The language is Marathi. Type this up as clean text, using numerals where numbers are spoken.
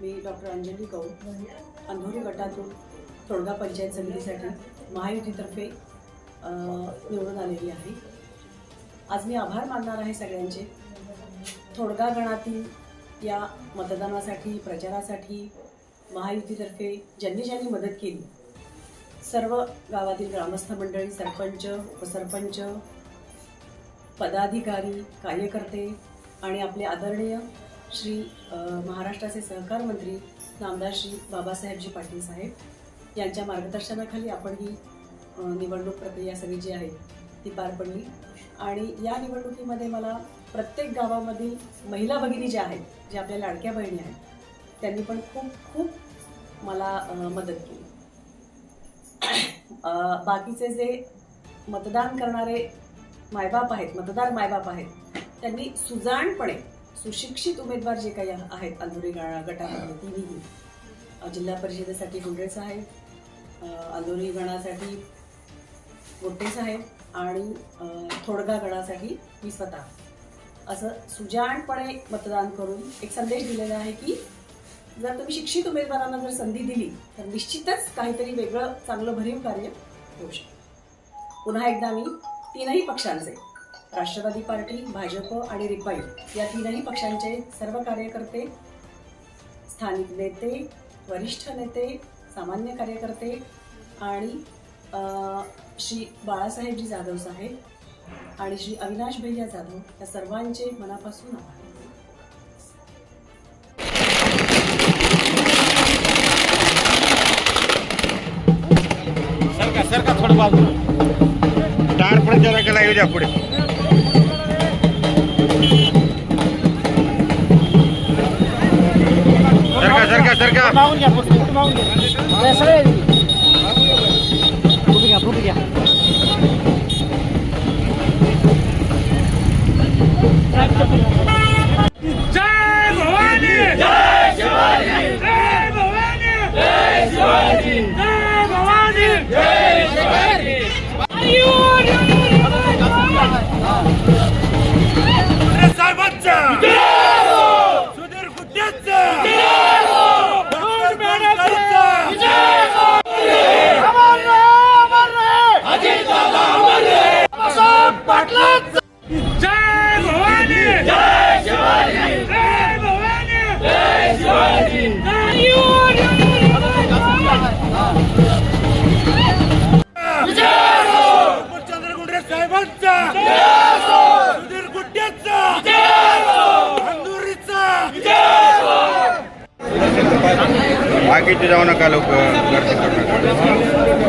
मी डॉक्टर अंजली कौर अंधोरी गटातून तोडगा पंचायत समितीसाठी महायुतीतर्फे निवडून आलेली आहे। आज मी आभार मानणार आहे सगळ्यांचे। तोडगा गणातील या मतदानासाठी प्रचारासाठी महायुतीतर्फे ज्यांनी ज्यांनी मदत केली, सर्व गावातील ग्रामस्थ मंडळी, सरपंच, उपसरपंच, पदाधिकारी, कार्यकर्ते आणि आपले आदरणीय श्री महाराष्ट्राचे सहकार मंत्री नामदार श्री बाबासाहेबजी पाटील साहेब यांच्या मार्गदर्शनाखाली आपण ही निवडणूक प्रक्रिया सगळी जी आहे ती पार पडली। आणि या निवडणुकीमध्ये मला प्रत्येक गावामधील महिला भगिनी ज्या आहेत, ज्या आपल्या लाडक्या बहिणी आहेत, त्यांनी पण खूप खूप मला मदत केली। बाकीचे जे मतदान करणारे मायबाप आहेत, मतदार मायबाप आहेत, त्यांनी सुजाणपणे सुशिक्षित उमेदवार जे काही आहेत अंधोरी गटामध्ये तिन्ही, जिल्हा परिषदेसाठी गुंडे साहेब, अंधोरी गणासाठी गोटे साहेब आणि तोडगा गणासाठी मी स्वतः असं सुजाणपणे मतदान करून एक संदेश दिलेला आहे की जर तुम्ही शिक्षित उमेदवारांना जर संधी दिली तर निश्चितच काहीतरी वेगळं चांगलं भरीव कार्य होऊ शकतं। पुन्हा एकदा मी तीनही पक्षांचे, राष्ट्रवादी पार्टी, भाजप आणि रिपाई या तीनही पक्षांचे सर्व कार्यकर्ते, स्थानिक नेते, वरिष्ठ नेते, सामान्य कार्यकर्ते आणि श्री बाळासाहेबजी जाधव साहेब आणि श्री अविनाश भैया जाधव या सर्वांचे मनापासून आभार। सरका थोडं बाजू टाळ पण जरा केला येऊ द्या पुढे। सरका सरका सरका मागून घ्या, मागून घ्या सगळे पुढे घ्या। जय भवानी, जय शिवाजी, जय भवानी, जय शिवाजी, जय भवानी, जय शिवाजी। साहेबांचा सुधीर गुड्डेचा जय भवानी, जय शिवाजी, जय भवानी, जय शिवाजी। चंद्र गुंडे साहेबांचा, सुधीर गुड्डेचा, अंधुरीचा। बाकीचे जाऊ नका लोक गर्दी करू नका।